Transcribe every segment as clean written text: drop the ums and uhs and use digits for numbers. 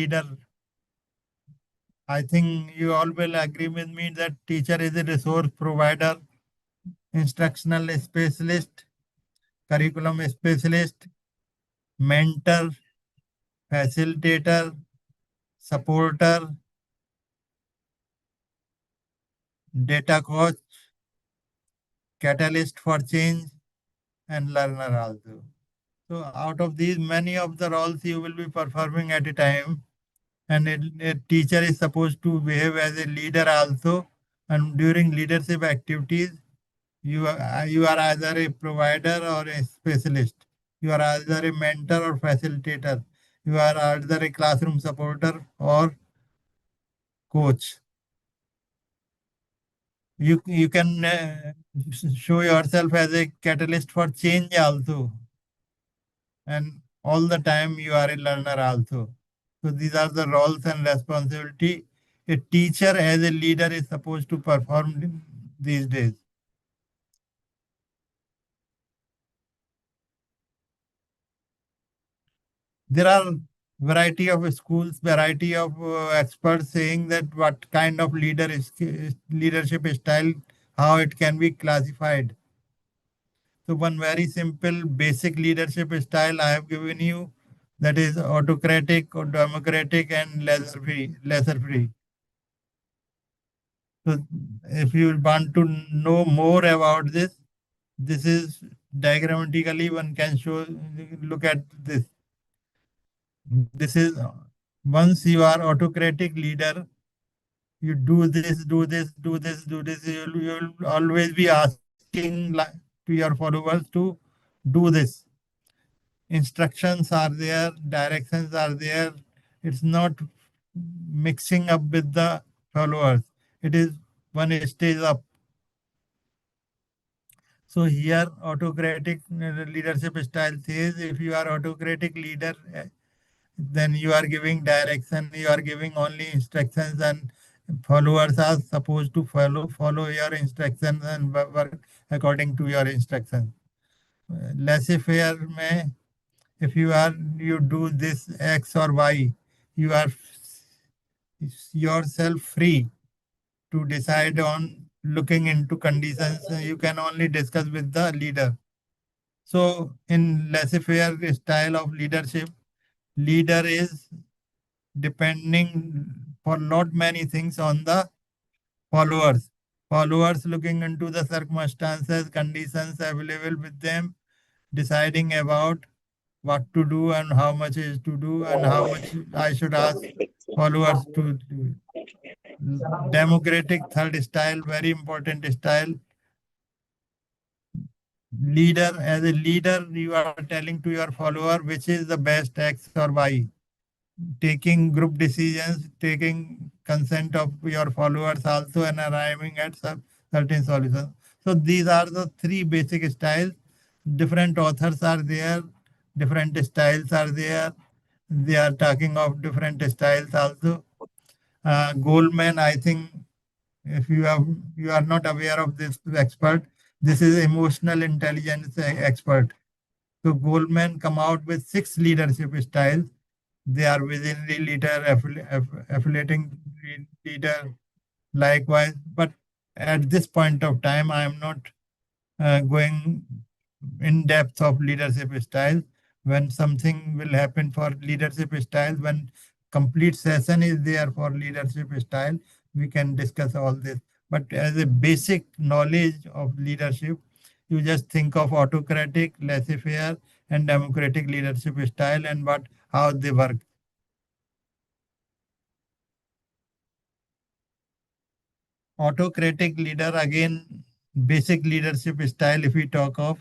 leader. I think you all will agree with me that teacher is a resource provider, instructional specialist, curriculum specialist, mentor, facilitator, supporter, data coach, catalyst for change, and learner also. So out of these, many of the roles you will be performing at a time, and a teacher is supposed to behave as a leader also. And during leadership activities, you are either a provider or a specialist. You are either a mentor or facilitator. You are either a classroom supporter or coach. You can show yourself as a catalyst for change also, and all the time you are a learner also. So these are the roles and responsibility a teacher as a leader is supposed to perform these days. There are variety of schools, variety of experts saying that what kind of leadership style, how it can be classified. So one very simple basic leadership style I have given you, that is autocratic or democratic and lesser free. Lesser free. So if you want to know more about this, this is diagrammatically one can show. Look at this. This is once you are autocratic leader, you do this, do this, do this, do this. You'll always be asking to your followers to do this. Instructions are there, directions are there. It's not mixing up with the followers. It is one stage up. So here autocratic leadership style says if you are autocratic leader, then you are giving direction, you are giving only instructions, and followers are supposed to follow your instructions and work according to your instructions. Laissez-faire में, if you do this X or Y, you are yourself free to decide on looking into conditions. You can only discuss with the leader. So in laissez-faire style of leadership, leader is depending for not many things on the followers. Followers looking into the circumstances, conditions available with them, deciding about what to do and how much is to do and how much I should ask followers to do. Democratic third style, very important style. Leader, as a leader, you are telling to your follower which is the best X or Y. Taking group decisions, taking consent of your followers also, and arriving at some certain solutions. So these are the three basic styles. Different authors are there, different styles are there. They are talking of different styles also. Goldman, I think, if you are not aware of this expert, this is emotional intelligence expert. So Goldman come out with 6 leadership styles. They are visionary leader, affiliating leader, likewise. But at this point of time, I am not going in depth of leadership style. When something will happen for leadership style, when complete session is there for leadership style, we can discuss all this. But as a basic knowledge of leadership, you just think of autocratic, laissez-faire, and democratic leadership style and what how they work. Autocratic leader, again, basic leadership style, if we talk of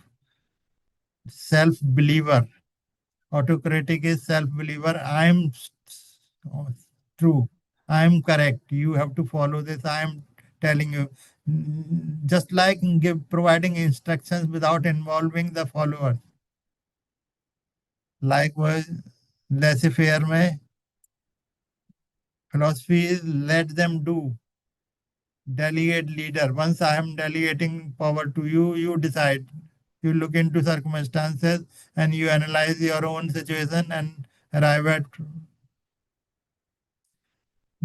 self-believer. Autocratic is self-believer. I'm true. I'm correct. You have to follow this. I'm telling you. Just like providing instructions without involving the followers. Likewise, laissez-faire में philosophy is let them do. Delegate leader. Once I am delegating power to you, you decide. You look into circumstances and you analyze your own situation and arrive at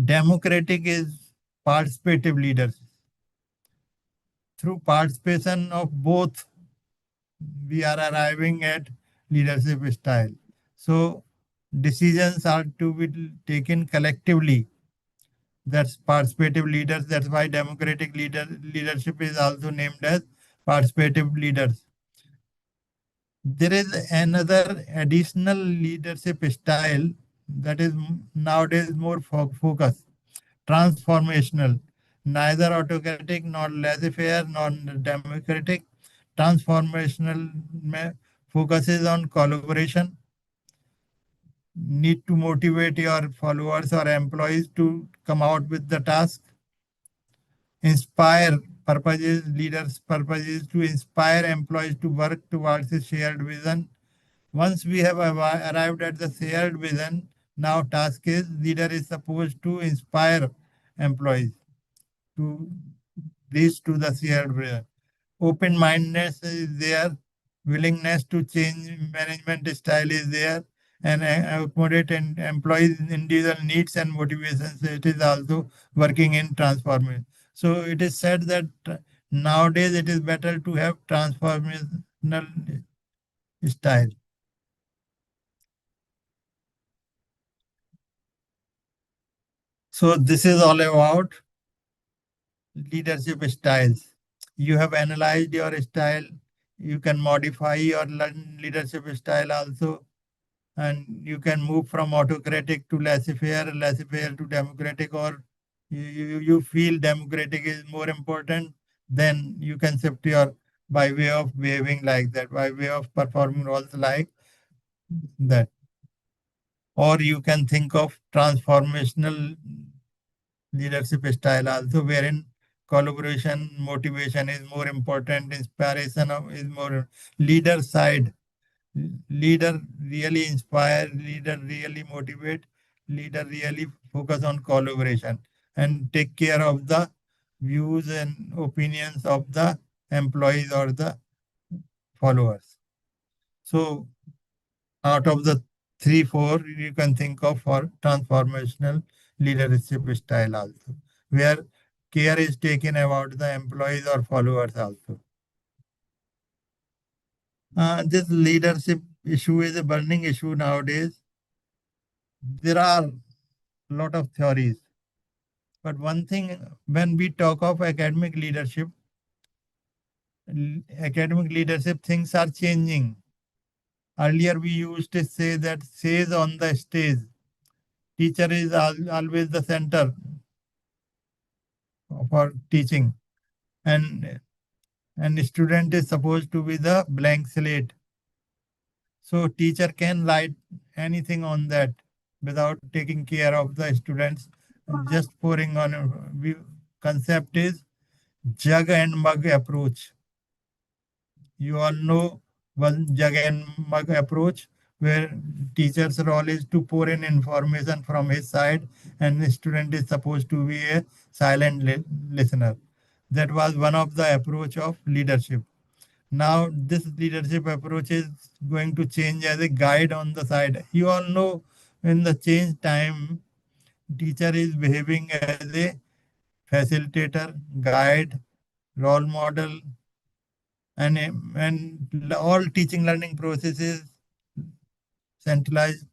Democratic is participative leaders. Through participation of both, we are arriving at leadership style. So decisions are to be taken collectively. That's participative leaders. That's why leadership is also named as participative leaders. There is another additional leadership style that is nowadays more focused, transformational, neither autocratic nor laissez-faire nor democratic. Transformational focuses on collaboration, need to motivate your followers or employees to come out with the task. Inspire purposes, leaders' purpose is to inspire employees to work towards a shared vision. Once we have arrived at the shared vision, now task is leader is supposed to inspire employees to reach to the shared vision. Open mindedness is there, willingness to change management style is there, and accommodate employees' individual needs and motivations. It is also working in transformation. So it is said that nowadays it is better to have transformational style. So this is all about leadership styles. You have analyzed your style. You can modify your leadership style also, and you can move from autocratic to laissez-faire to democratic, or you feel democratic is more important, then you can shift your by way of behaving like that, by way of performing roles like that. Or you can think of transformational leadership style also, wherein collaboration, motivation is more important, is more leader side. Leader really inspire, leader really motivate, leader really focus on collaboration and take care of the views and opinions of the employees or the followers. So out of the three, four, you can think of for transformational leadership style also, where care is taken about the employees or followers also. This leadership issue is a burning issue nowadays. There are a lot of theories, but one thing when we talk of academic leadership, things are changing. Earlier, we used to say that says on the stage, teacher is always the center for teaching, and student is supposed to be the blank slate. So teacher can write anything on that without taking care of the students, just pouring on. Concept is jug and mug approach. You all know one jug and mug approach, where teacher's role is to pour in information from his side, and the student is supposed to be a silent listener. That was one of the approach of leadership. Now this leadership approach is going to change as a guide on the side. You all know in the change time, teacher is behaving as a facilitator, guide, role model, and all teaching learning processes centralized.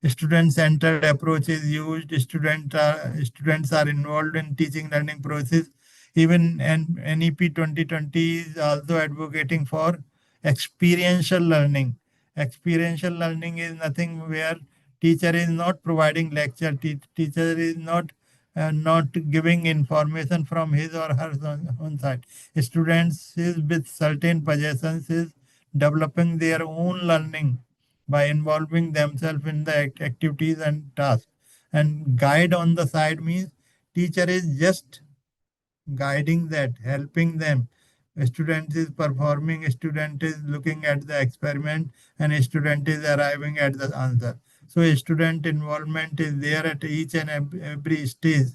Student-centered approach is used. Students are involved in teaching learning process. Even NEP 2020 is also advocating for experiential learning. Experiential learning is nothing where teacher is not providing lecture. Teacher is not giving information from his or her own side. Students is with certain possessions is developing their own learning by involving themselves in the activities and tasks. And guide on the side means teacher is just guiding that, helping them. A student is performing, a student is looking at the experiment, and a student is arriving at the answer. So a student involvement is there at each and every stage.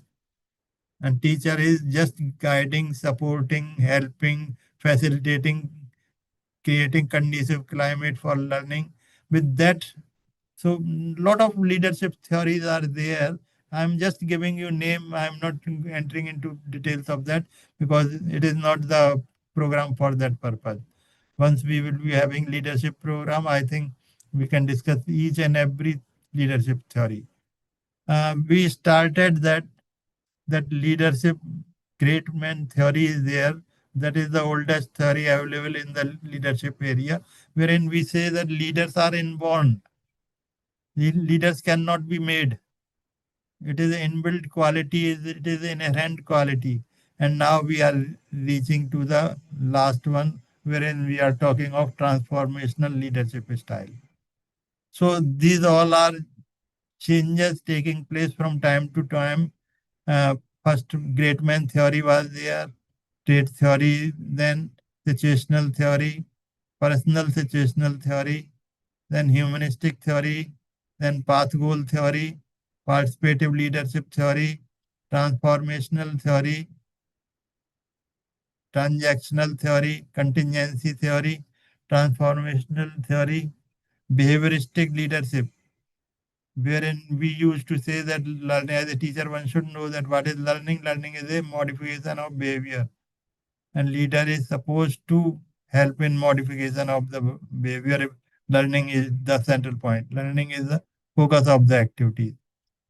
And teacher is just guiding, supporting, helping, facilitating, creating conducive climate for learning. With that, so lot of leadership theories are there, I'm just giving you name. I'm not entering into details of that because it is not the program for that purpose. Once we will be having leadership program, I think we can discuss each and every leadership theory. We started that leadership great man theory is there. That is the oldest theory available in the leadership area, wherein we say that leaders are inborn. Leaders cannot be made. It is an inbuilt quality, it is an inherent quality. And now we are reaching to the last one, wherein we are talking of transformational leadership style. So these all are changes taking place from time to time. Uh, First, great man theory was there, state theory, then situational theory, personal situational theory, then humanistic theory, then path goal theory, participative leadership theory, transformational theory, transactional theory, contingency theory, transformational theory, behavioristic leadership, wherein we used to say that learning as a teacher, one should know that what is learning. Learning is a modification of behavior, and leader is supposed to help in modification of the behavior. Learning is the central point. Learning is the focus of the activity.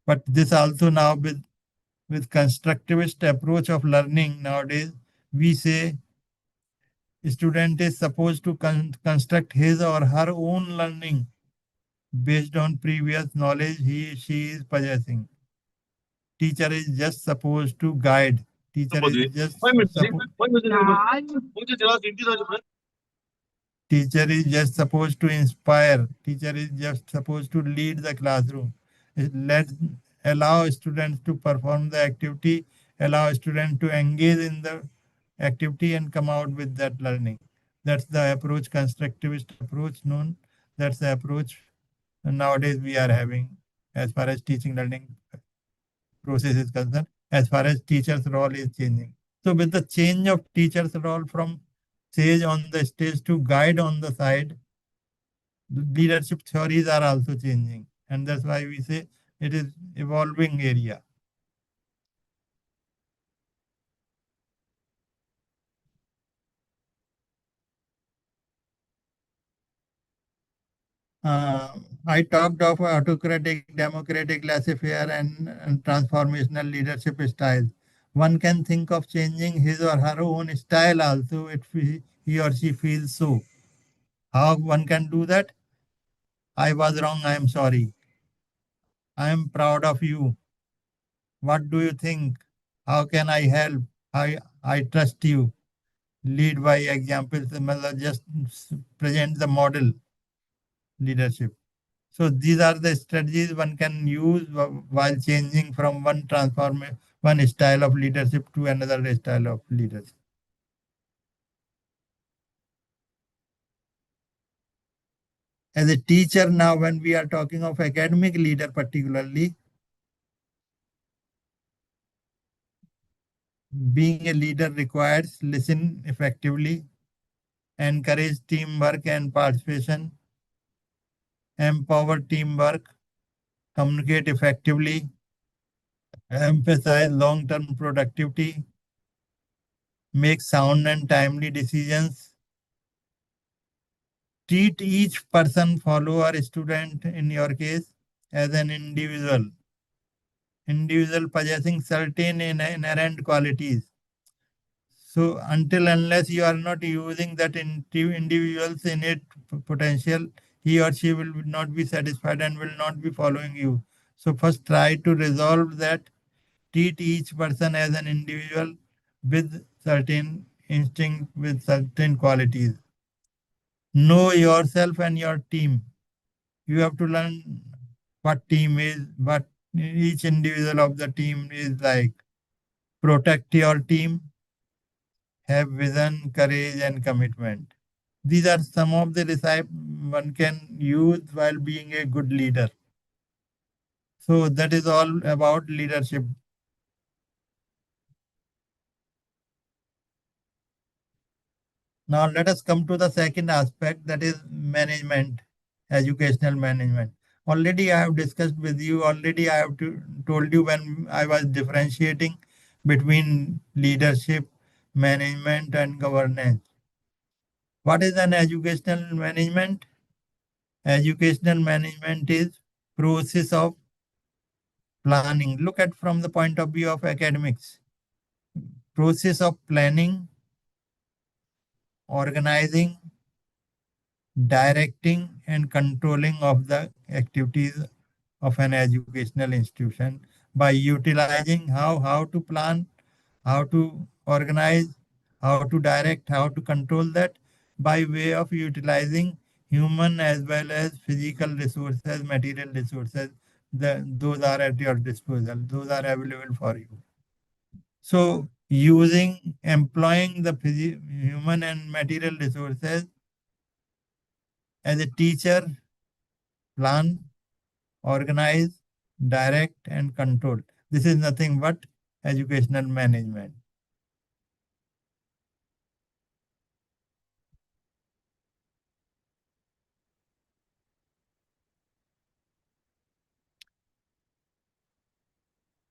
But this also now with constructivist approach of learning nowadays, we say student is supposed to construct his or her own learning based on previous knowledge she is possessing. Teacher is just supposed to guide. Teacher is just supposed Teacher is just supposed to inspire. Teacher is just supposed to lead the classroom. Let allow students to perform the activity, allow students to engage in the activity and come out with that learning. That's the approach, constructivist approach known. That's the approach nowadays we are having as far as teaching learning process is concerned, as far as teacher's role is changing. So with the change of teacher's role from sage on the stage to guide on the side, leadership theories are also changing. And that's why we say it is evolving area. Uh, I talked of autocratic, democratic, laissez-faire, and transformational leadership styles. One can think of changing his or her own style also if he or she feels so. How one can do that? I was wrong. I am sorry. I am proud of you. What do you think? How can I help? I trust you. Lead by example. Just present the model leadership. So these are the strategies one can use while changing from one style of leadership to another style of leadership. As a teacher now, when we are talking of academic leader particularly, being a leader requires listen effectively, encourage teamwork and participation, empower teamwork, communicate effectively, emphasize long-term productivity, make sound and timely decisions, treat each person, follower, student in your case, as an individual possessing certain inherent qualities. So until unless you are not using that individual's innate potential, he or she will not be satisfied and will not be following you. So first try to resolve that. Treat each person as an individual with certain instinct, with certain qualities. Know yourself and your team. You have to learn what team is, what each individual of the team is like. Protect your team, have vision, courage, and commitment. These are some of the recipes one can use while being a good leader. So that is all about leadership. Now let us come to the second aspect, that is management, educational management. Already I have discussed with you, already I have told you when I was differentiating between leadership, management, and governance. What is an educational management? Educational management is process of planning. Look at from the point of view of academics. Process of planning, organizing, directing, and controlling of the activities of an educational institution by utilizing how to plan, how to organize, how to direct, how to control that by way of utilizing human as well as physical resources, material resources. Those are at your disposal. Those are available for you. So employing the human and material resources as a teacher, plan, organize, direct, and control. This is nothing but educational management.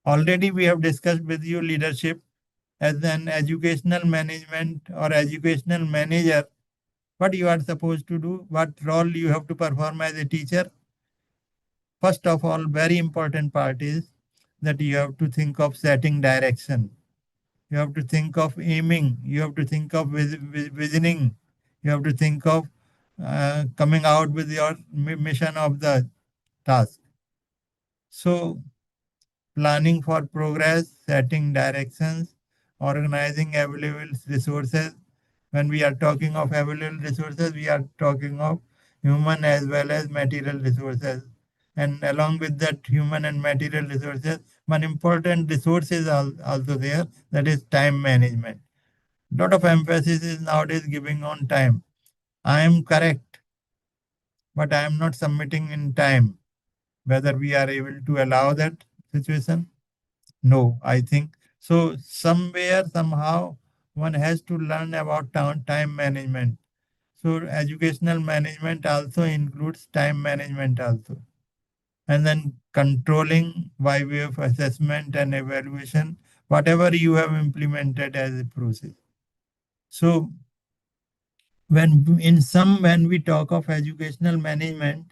Already we have discussed with you leadership as an educational management or educational manager. What you are supposed to do, what role you have to perform as a teacher. First of all, very important part is that you have to think of setting direction. You have to think of aiming. You have to think of visioning. You have to think of coming out with your mission of the task. So, planning for progress, setting directions, organizing available resources. When we are talking of available resources, we are talking of human as well as material resources. And along with that human and material resources, one important resource is also there, that is time management. Lot of emphasis is nowadays giving on time. I am correct, but I am not submitting in time. Whether we are able to allow that situation? No, I think so. Somewhere, somehow, one has to learn about time management. So, educational management also includes time management also. And then controlling by way of assessment and evaluation, whatever you have implemented as a process. So, when we talk of educational management,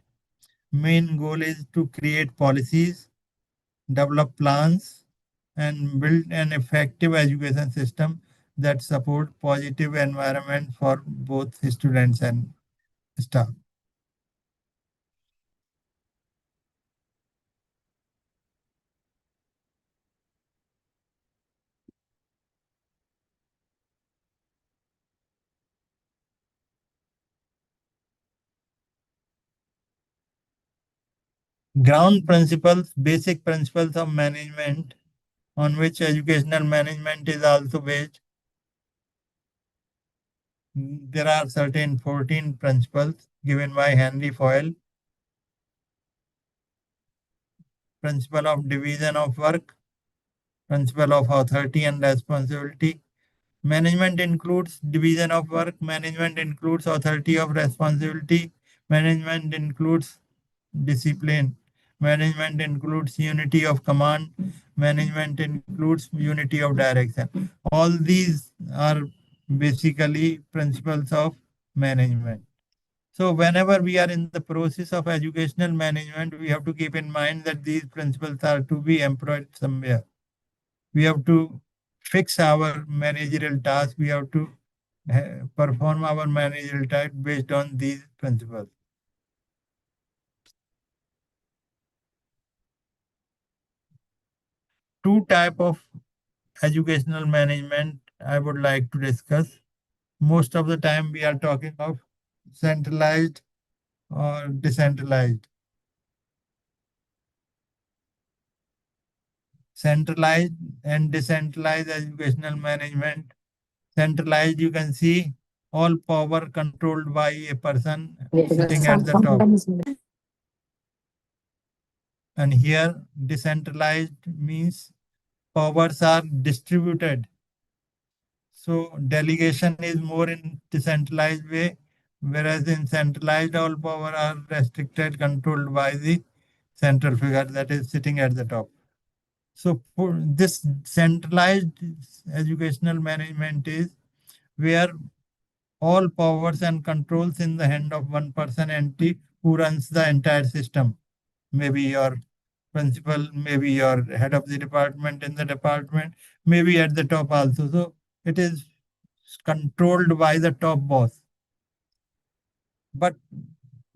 main goal is to create policies, develop plans, and build an effective education system that support positive environment for both students and staff. Ground principles, basic principles of management on which educational management is also based. There are certain 14 principles given by Henry Foyle. Principle of division of work, principle of authority and responsibility. Management includes division of work, management includes authority of responsibility, management includes discipline, management includes unity of command, management includes unity of direction. All these are basically principles of management. So, whenever we are in the process of educational management, we have to keep in mind that these principles are to be employed somewhere. We have to fix our managerial tasks. We have to perform our managerial task based on these principles. Two type of educational management I would like to discuss. Most of the time we are talking of centralized or decentralized. Centralized and decentralized educational management. Centralized, you can see all power controlled by a person sitting at the top. And here, decentralized means powers are distributed. So delegation is more in decentralized way, whereas in centralized, all power are restricted, controlled by the central figure that is sitting at the top. So for this centralized educational management is where all powers and controls in the hand of one person entity who runs the entire system. Maybe your principal, maybe your head of the department in the department, maybe at the top also. So it is controlled by the top boss. But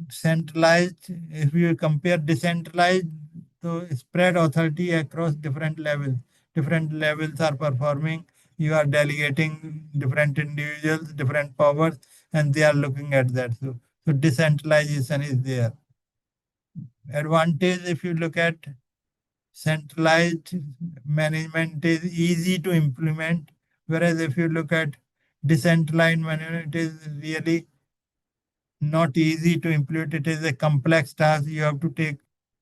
centralized, if you compare decentralized, so spread authority across different levels. Different levels are performing. You are delegating different individuals, different powers, and they are looking at that. So decentralization is there. Advantage, if you look at centralized management, is easy to implement, whereas if you look at decentralized management, it is really not easy to implement. It is a complex task. You have to take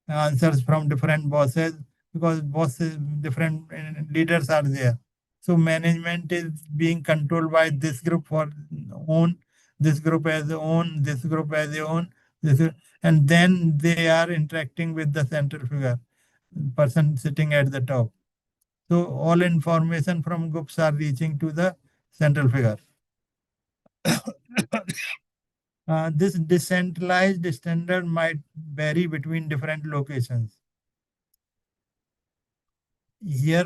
answers from different bosses because bosses, different leaders are there. So management is being controlled by this group for own, this group as a own, this group as a own, and then they are interacting with the central figure, person sitting at the top. So all information from groups are reaching to the central figure. This decentralized standard might vary between different locations. Here,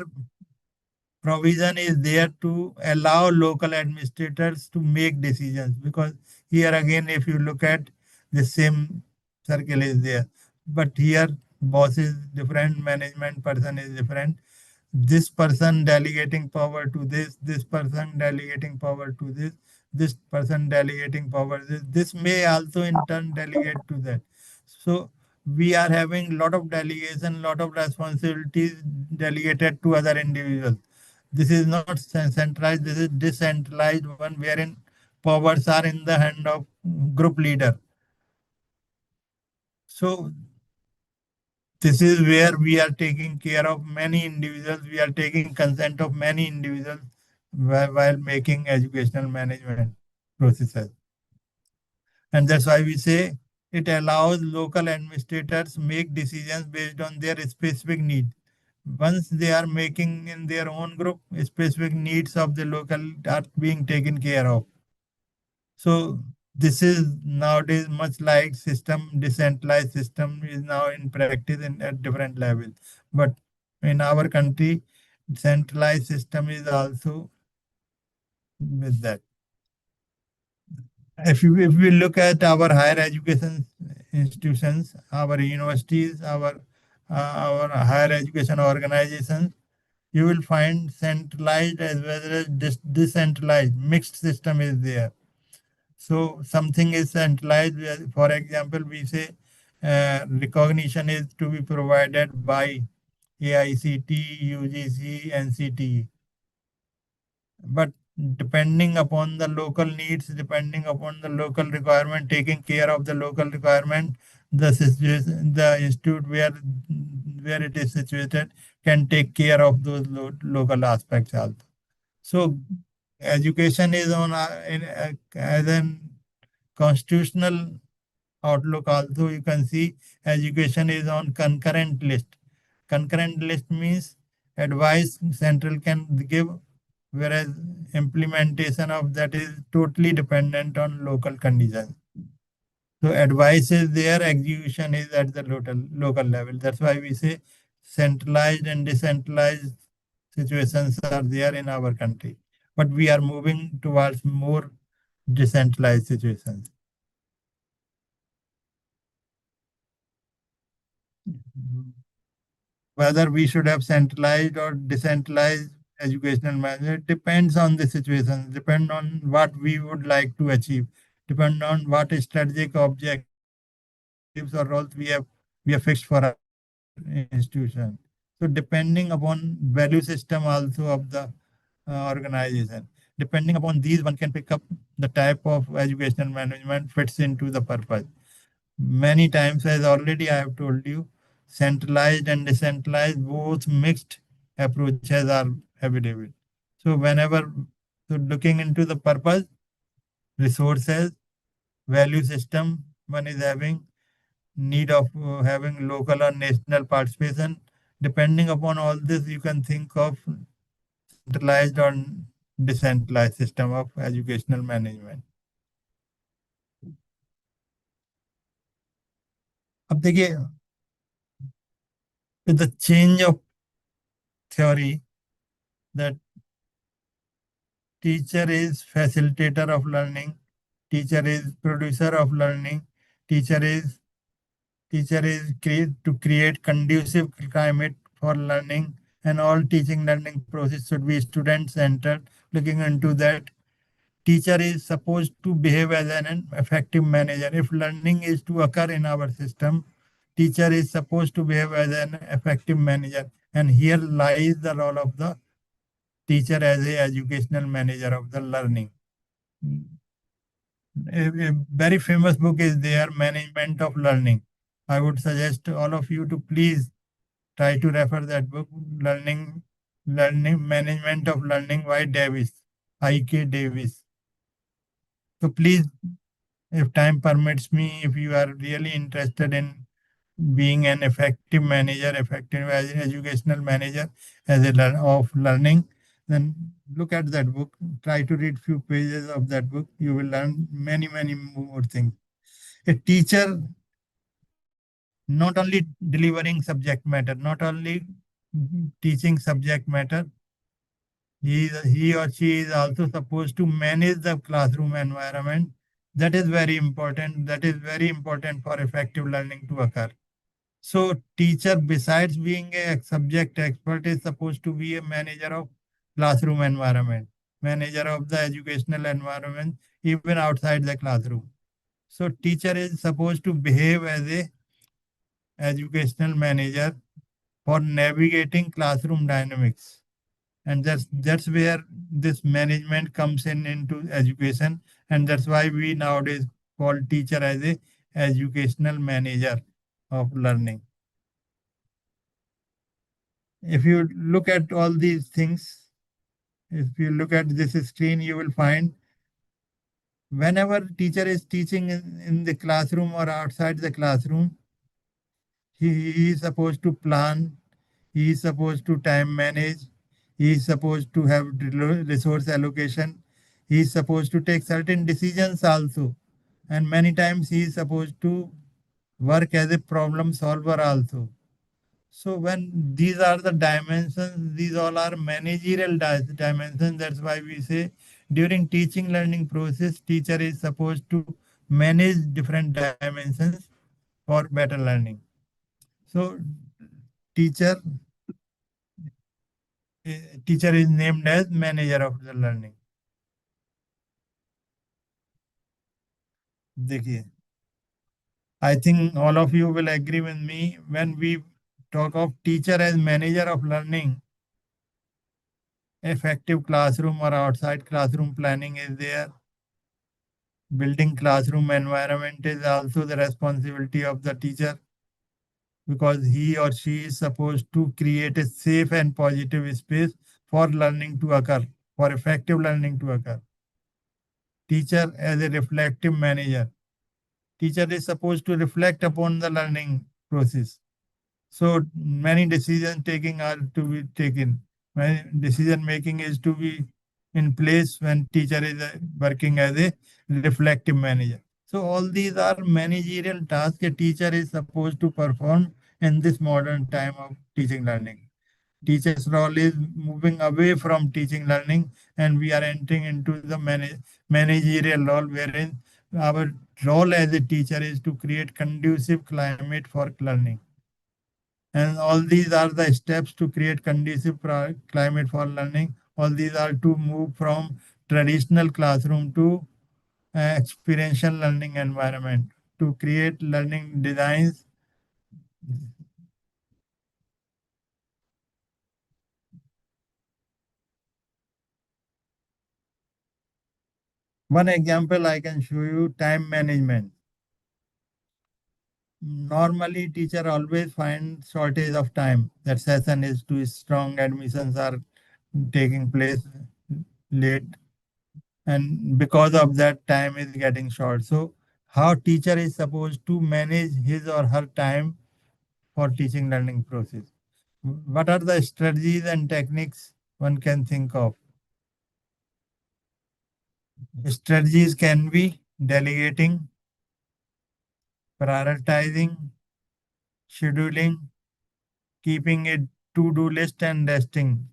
provision is there to allow local administrators to make decisions because here again, if you look at the same circle is there, but here boss is different, management person is different. This person delegating power to this person delegating power to this person delegating power to this may also in turn delegate to that. So we are having lot of delegation, lot of responsibilities delegated to other individuals. This is not centralized, this is decentralized one wherein powers are in the hand of group leader. So this is where we are taking care of many individuals. We are taking consent of many individuals while making educational management processes. And that's why we say it allows local administrators make decisions based on their specific need. Once they are making in their own group, specific needs of the local are being taken care of. So this is nowadays much like system, decentralized system is now in practice in at different levels. But in our country, centralized system is also with that. If we look at our higher education institutions, our universities, our higher education organizations, you will find centralized as well as decentralized mixed system is there. So something is centralized. For example, we say recognition is to be provided by AICT, UGC, NCT. But depending upon the local needs, depending upon the local requirement, taking care of the local requirement, the situation, the institute where it is situated can take care of those local aspects also. So education is on as an constitutional outlook also. You can see education is on concurrent list. Concurrent list means advice central can give, whereas implementation of that is totally dependent on local conditions. So advice is there, execution is at the local level. That's why we say centralized and decentralized situations are there in our country. But we are moving towards more decentralized situations. Whether we should have centralized or decentralized educational management depends on the situation, depend on what we would like to achieve, depend on what strategic objectives or roles we have fixed for our institution. So depending upon value system also of the organization, depending upon these, one can pick up the type of educational management fits into the purpose. Many times, as already I have told you, centralized and decentralized, both mixed approaches are available. So whenever so looking into the purpose, resources, value system, one is having need of having local or national participation, Depending upon all this, you can think of centralized or decentralized system of educational management. अब देखिए, with the change of theory that teacher is facilitator of learning, teacher is producer of learning, teacher is to create conducive climate for learning, and all teaching learning process should be student centered. Looking into that, teacher is supposed to behave as an effective manager. If learning is to occur in our system, teacher is supposed to behave as an effective manager. And here lies the role of the teacher as a educational manager of the learning. A very famous book is there, Management of Learning. I would suggest all of you to please try to refer that book, Learning Management of Learning by Davis, I.K. Davis. So please, if time permits me, if you are really interested in being an effective manager, effective as an educational manager as a of learning, then look at that book. Try to read few pages of that book. You will learn many, many more things. A teacher not only delivering subject matter, not only teaching subject matter, he or she is also supposed to manage the classroom environment. That is very important. That is very important for effective learning to occur. So teacher, besides being a subject expert, is supposed to be a manager of classroom environment, manager of the educational environment, even outside the classroom. So teacher is supposed to behave as a educational manager for navigating classroom dynamics. And that's where this management comes in into education. And that's why we nowadays call teacher as a educational manager of learning. If you look at all these things, if you look at this screen, you will find whenever teacher is teaching in the classroom or outside the classroom, he is supposed to plan, he is supposed to time manage, he is supposed to have resource allocation, he is supposed to take certain decisions also. And many times he is supposed to work as a problem solver also. So when these are the dimensions, these all are managerial dimensions. That's why we say during teaching learning process, teacher is supposed to manage different dimensions for better learning. So teacher, teacher is named as manager of the learning. देखिए, I think all of you will agree with me when we talk of teacher as manager of learning, effective classroom or outside classroom planning is there. Building classroom environment is also the responsibility of the teacher because he or she is supposed to create a safe and positive space for learning to occur, for effective learning to occur. Teacher as a reflective manager. Teacher is supposed to reflect upon the learning process. So many decision taking are to be taken. Many decision making is to be in place when teacher is working as a reflective manager. So all these are managerial tasks a teacher is supposed to perform in this modern time of teaching learning. Teacher's role is moving away from teaching learning and we are entering into the managerial role wherein our role as a teacher is to create conducive climate for learning. And all these are the steps to create conducive climate for learning. All these are to move from traditional classroom to experiential learning environment, to create learning designs. One example I can show you, time management. Normally, teacher always find shortage of time. That session is too strong, admissions are taking place late, and because of that, time is getting short. So, how teacher is supposed to manage his or her time for teaching learning process? What are the strategies and techniques one can think of? Strategies can be delegating, prioritizing, scheduling, keeping a to-do list, and resting.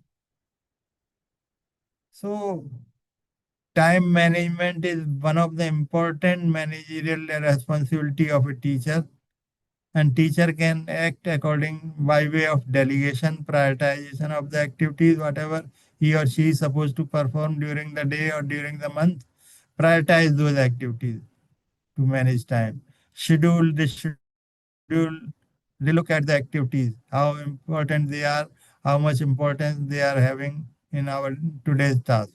So, time management is one of the important managerial responsibility of a teacher, and teacher can act according by way of delegation, prioritization of the activities, whatever he or she is supposed to perform during the day or during the month. Prioritize those activities to manage time. Schedule, relook at the activities, how important they are, how much importance they are having in our today's task.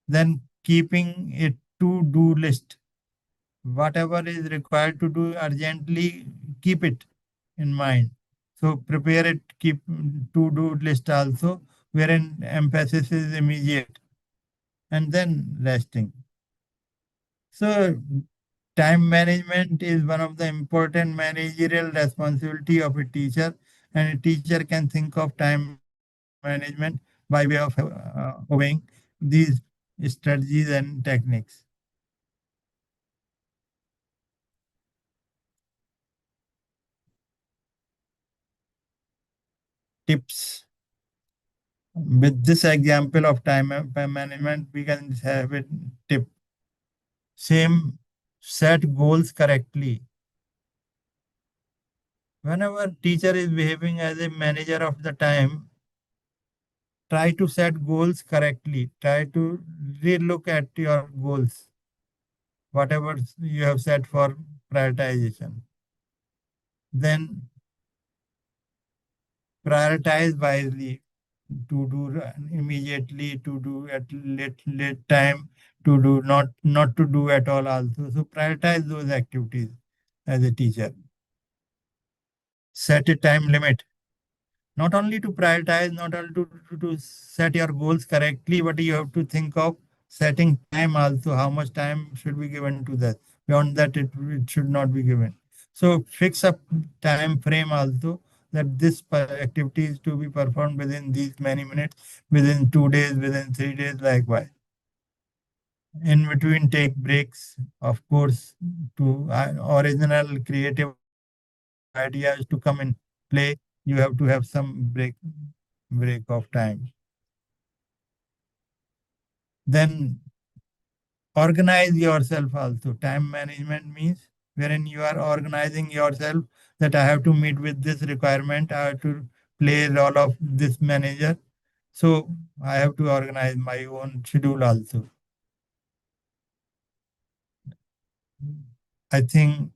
Then keeping a to-do list. Whatever is required to do urgently, keep it in mind. So prepare it, keep to-do list also, wherein emphasis is immediate, and then resting. So time management is one of the important managerial responsibility of a teacher, and a teacher can think of time management by way of obeying these strategies and techniques. Tips. With this example of time management, we can have a tip. Same, set goals correctly. Whenever teacher is behaving as a manager of the time, try to set goals correctly. Try to relook at your goals, whatever you have set for prioritization. Then prioritize wisely, to do immediately, to do at late time, to do not to do at all also. So prioritize those activities as a teacher. Set a time limit. Not only to prioritize, not only to set your goals correctly, but you have to think of setting time also. How much time should be given to that? Beyond that, it should not be given. So fix a time frame also, that this activity is to be performed within these many minutes, within 2 days, within 3 days, likewise. In between, take breaks, of course, to original creative ideas to come in play. You have to have some break of time. Then organize yourself also. Time management means wherein you are organizing yourself, that I have to meet with this requirement, I have to play role of this manager. So I have to organize my own schedule also. I think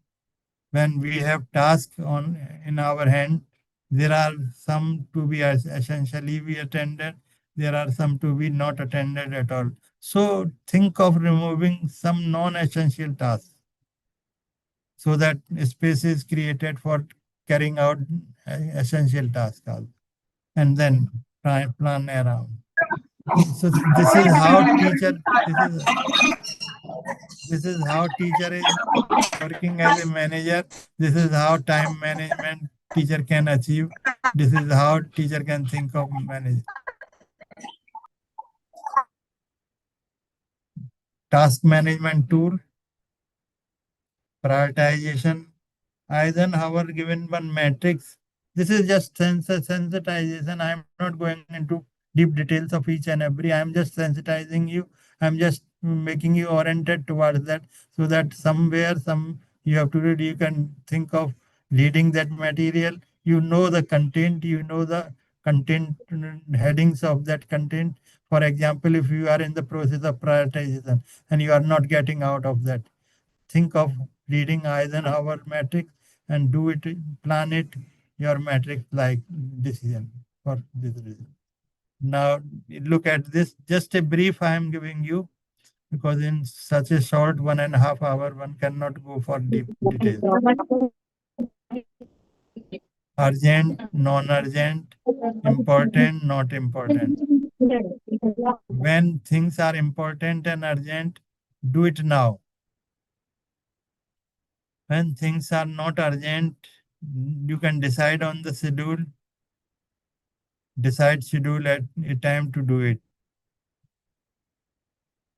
when we have tasks on in our hand, there are some to be essentially be attended, there are some to be not attended at all. So think of removing some non-essential tasks, so that space is created for carrying out essential tasks also. And then plan around. So this is how teacher is working as a manager. This is how time management teacher can achieve. This is how teacher can think of manage. Task management tool, prioritization. Eisenhower given one matrix. This is just sensitization. I am not going into deep details of each and every. I am just sensitizing you. I am just making you oriented towards that, so that somewhere some you have to read. You can think of reading that material. You know the content. You know the content headings of that content. For example, if you are in the process of prioritization and you are not getting out of that, think of reading Eisenhower matrix and do it, plan it, your matrix like decision for this reason. Now look at this, just a brief I am giving you, because in such a short 1.5 hour, one cannot go for deep details. Urgent, non-urgent, important, not important. When things are important and urgent, do it now. When things are not urgent, you can decide on the schedule. decide schedule at a time to do it.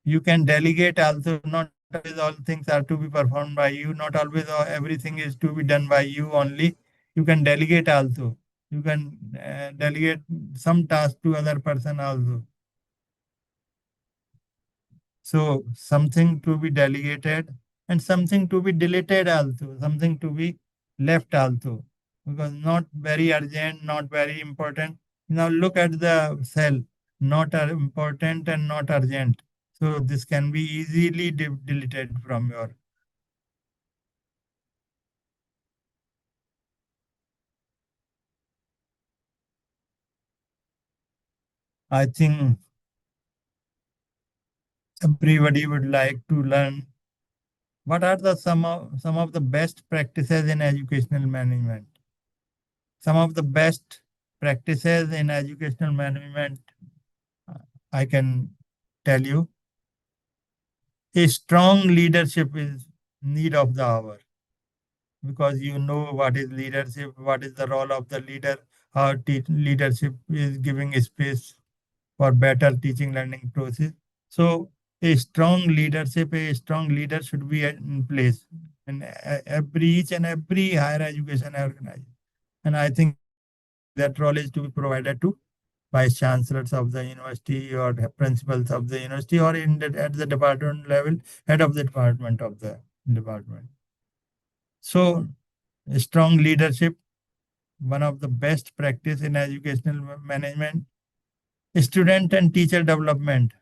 You can delegate also, not always all things are to be performed by you, not always everything is to be done by you only. You can delegate also. You can delegate some task to other person also. So something to be delegated and something to be deleted also, something to be left also, because not very urgent, not very important. Now look at the cell, not important and not urgent. So this can be easily deleted from your. I think everybody would like to learn what are the some of the best practices in educational management. Some of the best practices in educational management, I can tell you, a strong leadership is need of the hour, because you know what is leadership, what is the role of the leader, how leadership is giving space for better teaching learning process. So a strong leadership, a strong leader should be in place in every each and every higher education organization. And I think that role is to be provided to vice chancellors of the university or the principals of the university, or at the department level, head of the department of the department. So strong leadership, one of the best practice in educational management. Student and teacher development,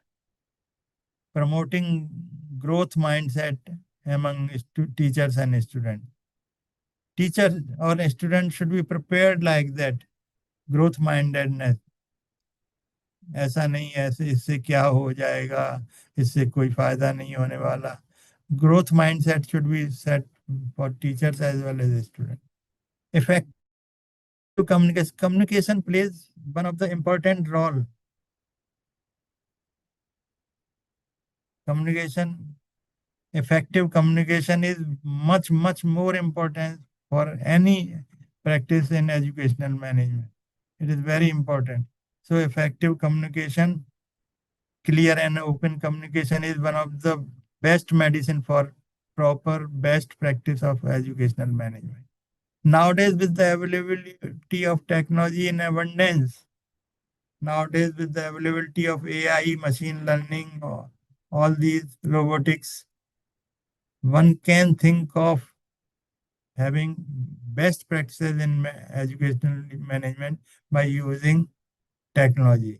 promoting growth mindset among teachers and students. Teacher or student should be prepared like that, growth mindedness. ऐसा नहीं है ऐसे इससे क्या हो जाएगा, इससे कोई फायदा नहीं होने वाला. Growth mindset should be set for teachers as well as students. Effective communication plays one of the important role. Communication, effective communication is much more important for any practice in educational management. It is very important. So effective communication, clear and open communication is one of the best medicine for proper best practice of educational management. Nowadays, with the availability of technology in abundance, nowadays with the availability of AI, machine learning, or all these robotics, one can think of having best practices in educational management by using technology.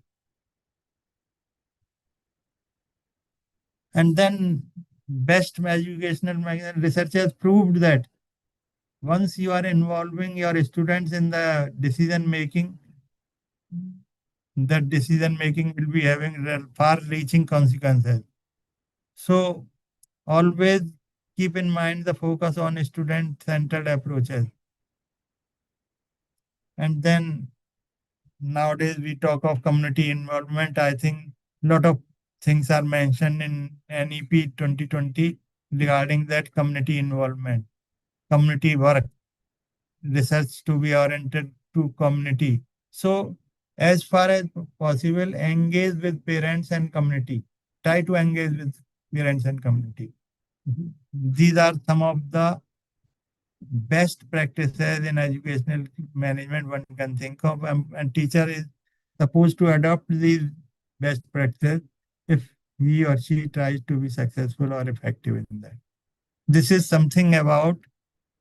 And then best educational management research has proved that once you are involving your students in the decision making, that decision making will be having far reaching consequences. So always keep in mind the focus on student centered approaches. And then nowadays we talk of community involvement. I think a lot of things are mentioned in NEP 2020 regarding that community involvement, community work, research to be oriented to community. So as far as possible, engage with parents and community. Try to engage with parents and community. These are some of the best practices in educational management one can think of, and teacher is supposed to adopt these best practices if he or she tries to be successful or effective in that. This is something about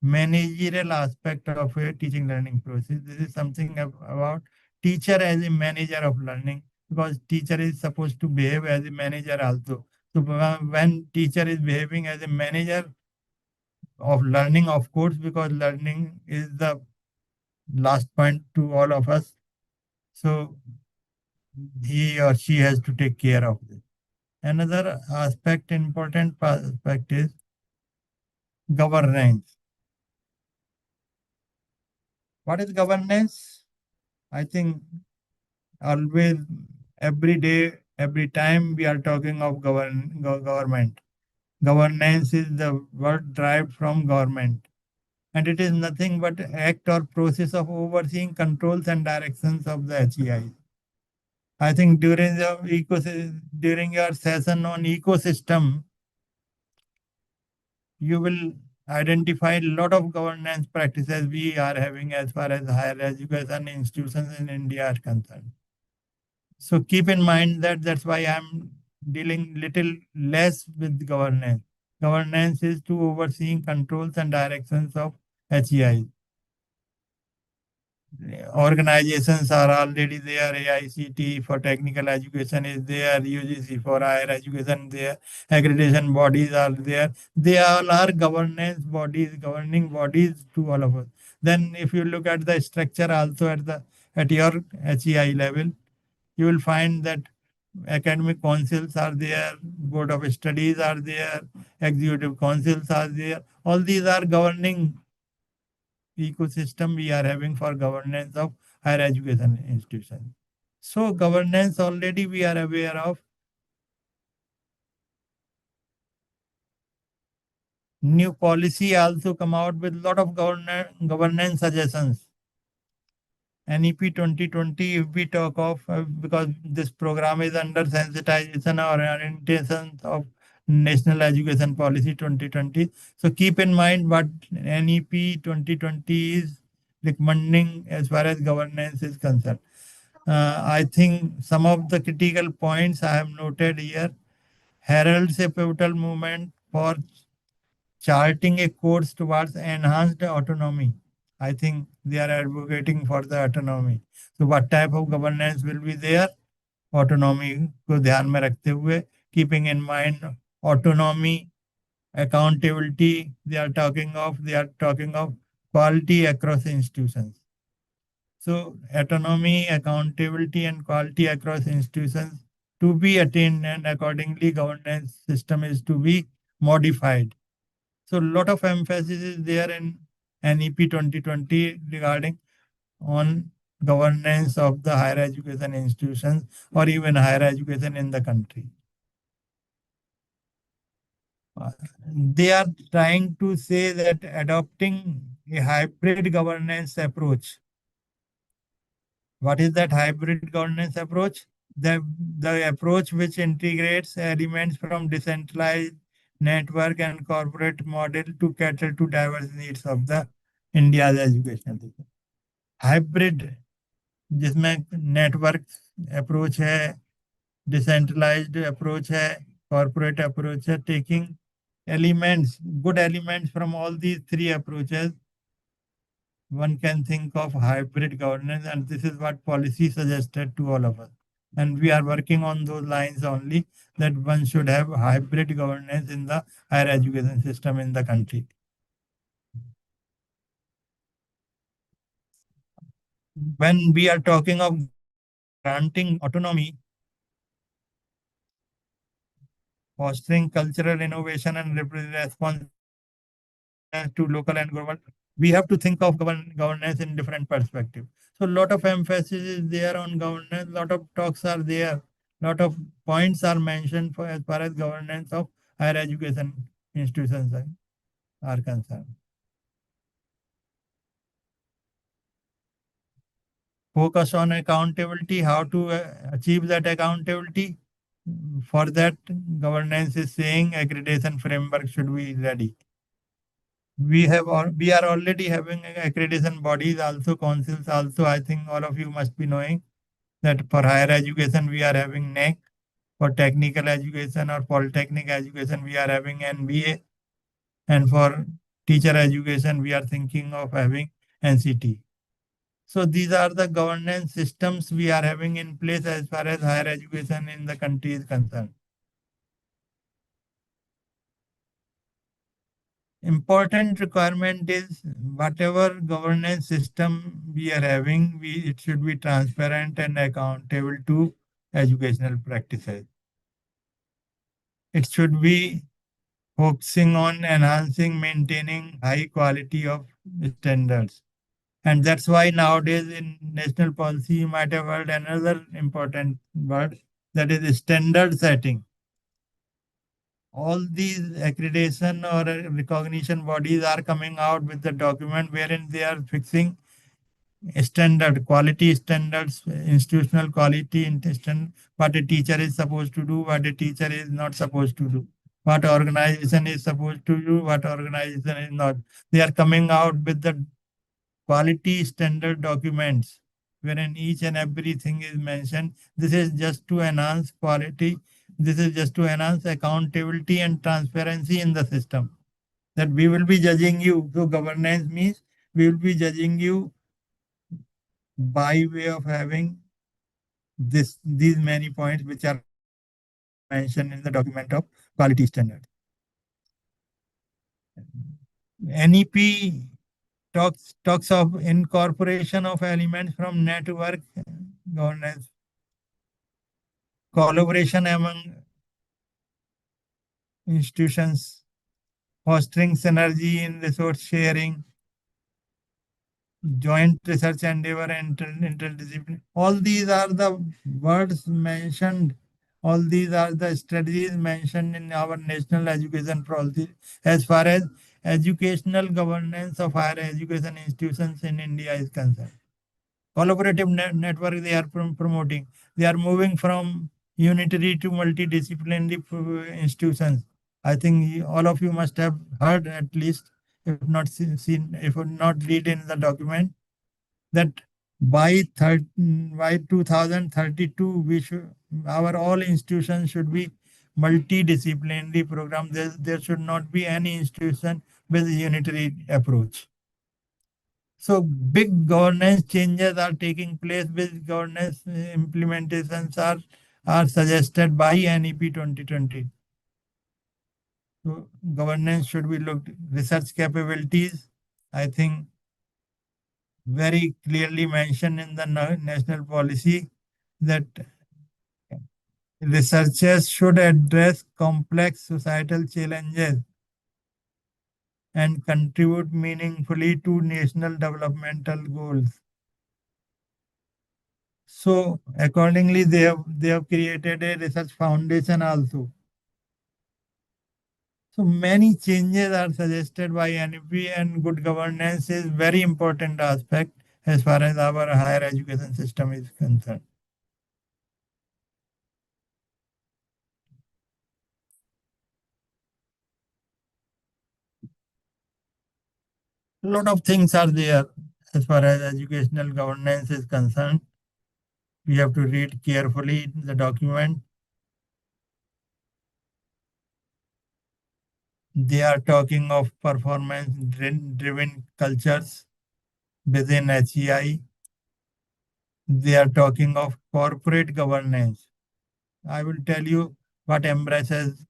managerial aspect of a teaching learning process. This is something about teacher as a manager of learning, because teacher is supposed to behave as a manager also. So when teacher is behaving as a manager of learning, of course, because learning is the last point to all of us. So he or she has to take care of this. Another aspect, important aspect is governance. What is governance? I think always, every day, every time we are talking of government. Governance is the word derived from government. and it is nothing but act or process of overseeing controls and directions of the HEI. I think during your session on ecosystem, you will identify a lot of governance practices we are having as far as higher education institutions in India are concerned. So keep in mind that that's why I'm dealing little less with governance. Governance is to overseeing controls and directions of HEI. Organizations are already there. AICT for technical education is there. UGC for higher education there. Accreditation bodies are there. They all are governance bodies, governing bodies to all of us. Then, if you look at the structure also at your HEI level, you will find that academic councils are there, board of studies are there, executive councils are there. All these are governing ecosystem we are having for governance of higher education institutions. So governance already we are aware of. New policy also come out with lot of governance suggestions. NEP 2020, if we talk of, because this program is under sensitization or orientation of National Education Policy 2020. So keep in mind what NEP 2020 is recommending as far as governance is concerned. I think some of the critical points I have noted here heralds a pivotal movement for charting a course towards enhanced autonomy. I think they are advocating for the autonomy. So what type of governance will be there? Autonomy को ध्यान में रखते हुए, keeping in mind autonomy, accountability. They are talking of quality across institutions. So autonomy, accountability, and quality across institutions to be attained, and accordingly governance system is to be modified. So a lot of emphasis is there in NEP 2020 regarding on governance of the higher education institutions or even higher education in the country. They are trying to say that adopting a hybrid governance approach. What is that hybrid governance approach? The approach which integrates elements from decentralized network and corporate model to cater to diverse needs of the India's educational system. Hybrid जिसमें network approach है, decentralised approach है, corporate approach है, taking elements, good elements from all these three approaches, one can think of hybrid governance, and this is what policy suggested to all of us. And we are working on those lines only, that one should have hybrid governance in the higher education system in the country. When we are talking of granting autonomy, fostering cultural innovation and response to local and global, we have to think of governance in different perspective. So a lot of emphasis is there on governance, lot of talks are there, lot of points are mentioned for as far as governance of higher education institutions are concerned. Focus on accountability, how to achieve that accountability. For that, governance is saying accreditation framework should be ready. We are already having accreditation bodies also, councils also. I think all of you must be knowing that for higher education we are having NEC, for technical education or polytechnic education we are having NBA, and for teacher education we are thinking of having NCT. So these are the governance systems we are having in place as far as higher education in the country is concerned. Important requirement is whatever governance system we are having, it should be transparent and accountable to educational practices. It should be focusing on enhancing, maintaining high quality of standards. And that's why nowadays in national policy, you might have heard another important word, that is standard setting. all these accreditation or recognition bodies are coming out with the document wherein they are fixing quality standards, institutional quality standard, what a teacher is supposed to do, what a teacher is not supposed to do, what organization is supposed to do, what organization is not. They are coming out with the quality standard documents wherein each and everything is mentioned. This is just to enhance quality. This is just to enhance accountability and transparency in the system. That we will be judging you. So governance means we will be judging you by way of having these many points which are mentioned in the document of quality standards. NEP talks of incorporation of elements from network governance, collaboration among institutions, fostering synergy in resource sharing, joint research endeavor, and interdisciplinary. All these are the words mentioned. All these are the strategies mentioned in our national education policy as far as educational governance of higher education institutions in India is concerned. Collaborative network they are promoting. They are moving from unitary to multidisciplinary institutions. I think all of you must have heard at least, if not seen, if not read in the document, that by 2032, we should, our all institutions should be multidisciplinary program. There should not be any institution with a unitary approach. So big governance changes are taking place. Big governance implementations are suggested by NEP 2020. So governance should be looked. Research capabilities, I think, very clearly mentioned in the national policy that researchers should address complex societal challenges and contribute meaningfully to national developmental goals. So accordingly, they have created a research foundation also. So many changes are suggested by NEP, and good governance is very important aspect as far as our higher education system is concerned. A lot of things are there as far as educational governance is concerned. We have to read carefully the document. They are talking of performance driven cultures within HEI. They are talking of corporate governance. I will tell you what embraces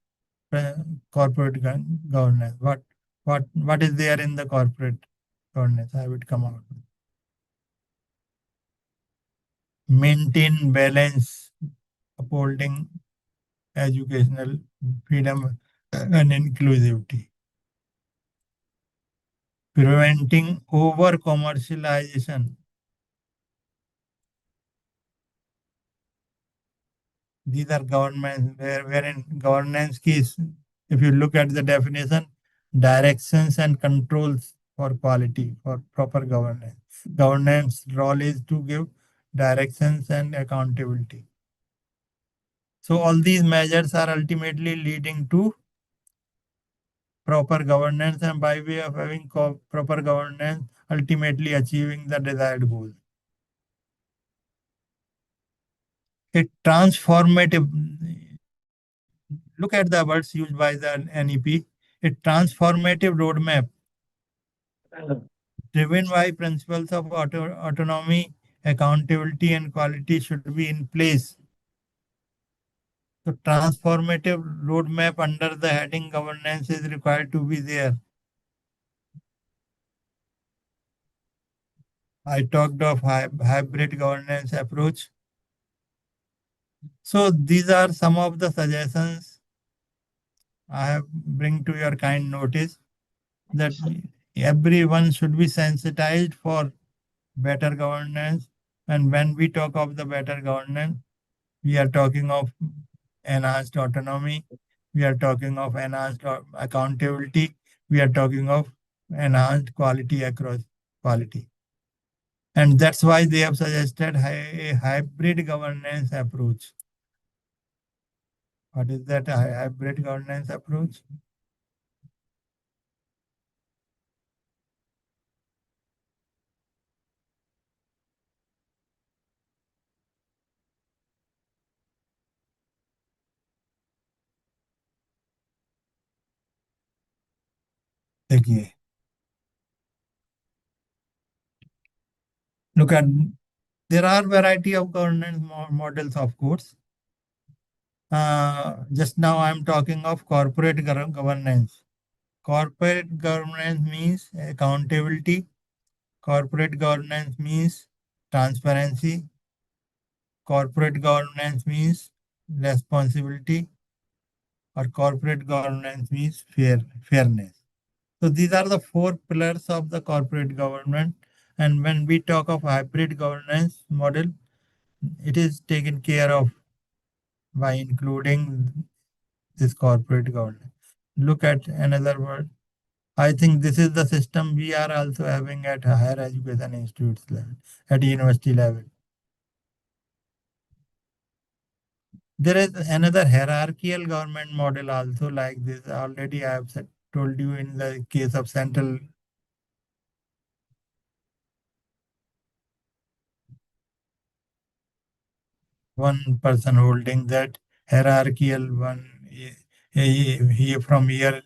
uh, corporate governance. What is there in the corporate governance? I would come out. Maintain balance, upholding educational freedom and inclusivity, preventing over commercialization. These are governments wherein governance keys, if you look at the definition, directions and controls for quality, for proper governance. Governance role is to give directions and accountability. So all these measures are ultimately leading to proper governance, and by way of having proper governance, ultimately achieving the desired goal. A transformative, look at the words used by the NEP, a transformative roadmap driven by principles of autonomy, accountability, and quality should be in place. So transformative roadmap under the heading governance is required to be there. I talked of hybrid governance approach. So these are some of the suggestions I have bring to your kind notice, that everyone should be sensitized for better governance. And when we talk of the better governance, we are talking of enhanced autonomy. we are talking of enhanced accountability, we are talking of enhanced quality across quality. And that's why they have suggested a hybrid governance approach. What is that hybrid governance approach? देखिए, look at, there are variety of governance models, of course. Just now I'm talking of corporate governance. Corporate governance means accountability. Corporate governance means transparency. Corporate governance means responsibility, or corporate governance means fairness. So these are the four pillars of the corporate government. And when we talk of hybrid governance model, it is taken care of by including this corporate governance. Look at another word. I think this is the system we are also having at higher education institutes level, at university level. There is another hierarchical government model also like this. Already I have told you in the case of central, one person holding that hierarchical one. From here,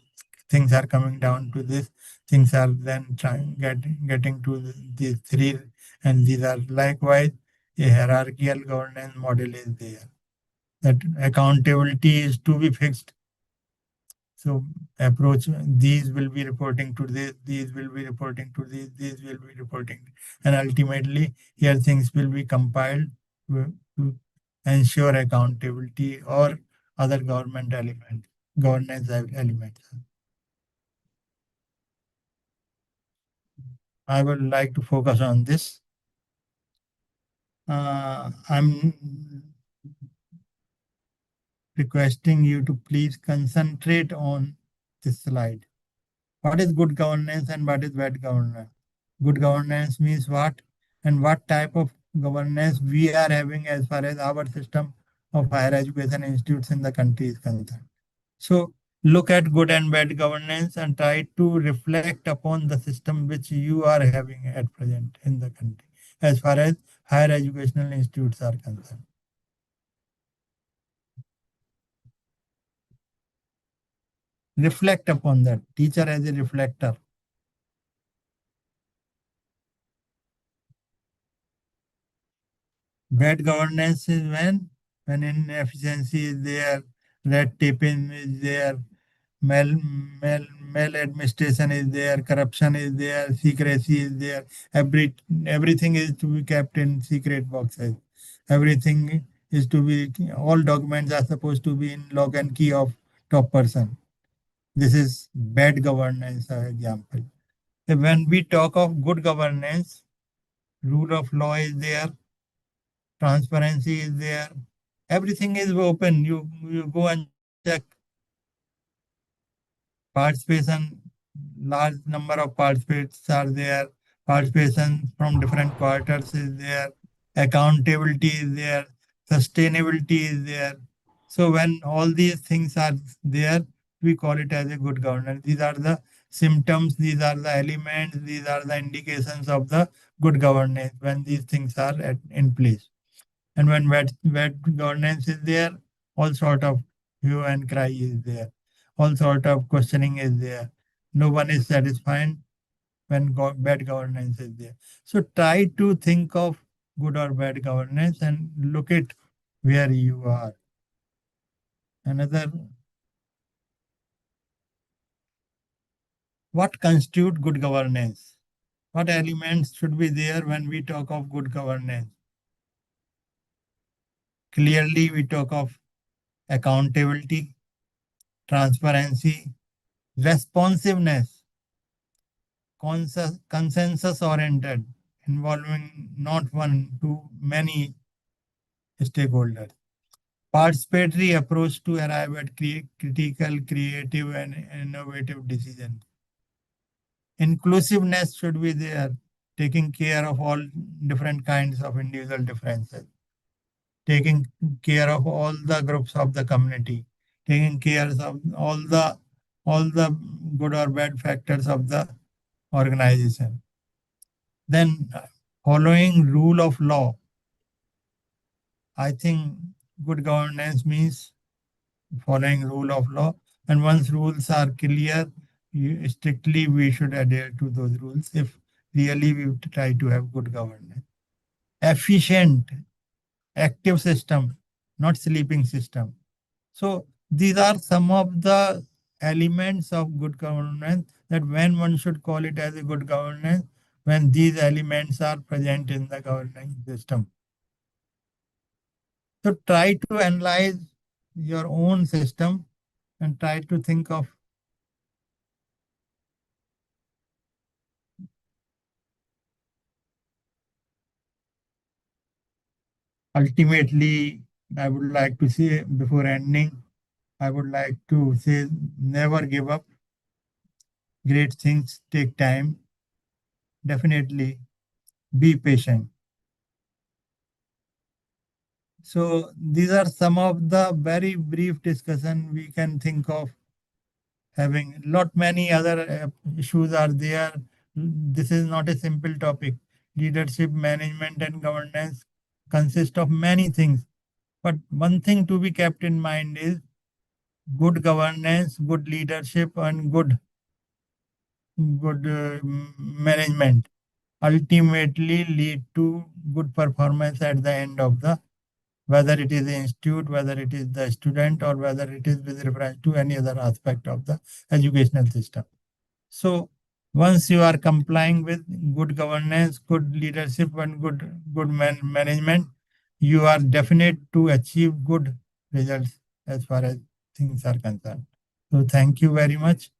things are coming down to this. Things are then getting to these three, and these are likewise a hierarchical governance model is there. That accountability is to be fixed. So approach, these will be reporting to this, these will be reporting to these will be reporting. And ultimately, here things will be compiled to ensure accountability or other government elements, governance elements. I would like to focus on this. I'm requesting you to please concentrate on this slide. What is good governance and what is bad governance? Good governance means what, and what type of governance we are having as far as our system of higher education institutes in the country is concerned. So look at good and bad governance and try to reflect upon the system which you are having at present in the country as far as higher educational institutes are concerned. Reflect upon that. Teacher as a reflector. Bad governance is when inefficiency is there, red taping is there, mal, maladministration is there, corruption is there, secrecy is there. Everything is to be kept in secret boxes. Everything is to be, all documents are supposed to be in lock and key of top person. This is bad governance example. So when we talk of good governance, rule of law is there, transparency is there, everything is open. You go and check participation, large number of participants are there, participation from different quarters is there, accountability is there, sustainability is there. So when all these things are there, we call it as a good governance. These are the symptoms, these are the elements, these are the indications of the good governance when these things are in place. And when bad governance is there, all sort of hue and cry is there. All sort of questioning is there. No one is satisfied when bad governance is there. So try to think of good or bad governance and look at where you are. Another, what constitute good governance? What elements should be there when we talk of good governance? Clearly, we talk of accountability, transparency, responsiveness, consensus oriented, involving not one to many stakeholders. participatory approach to arrive at critical, creative, and innovative decisions. Inclusiveness should be there, taking care of all different kinds of individual differences, taking care of all the groups of the community, taking care of all the good or bad factors of the organization. Then following rule of law. I think good governance means following rule of law. And once rules are clear, strictly we should adhere to those rules if really we try to have good governance. Efficient, active system, not sleeping system. So these are some of the elements of good governance that when one should call it as a good governance, when these elements are present in the governing system. So try to analyze your own system and try to think of ultimately, I would like to say before ending, I would like to say never give up. Great things take time. Definitely be patient. So these are some of the very brief discussion we can think of having. Lot many other issues are there. This is not a simple topic. Leadership, management, and governance consist of many things. But one thing to be kept in mind is good governance, good leadership, and good management ultimately lead to good performance at the end of the, whether it is the institute, whether it is the student, or whether it is with reference to any other aspect of the educational system. So once you are complying with good governance, good leadership, and good management, you are definite to achieve good results as far as things are concerned. So thank you very much.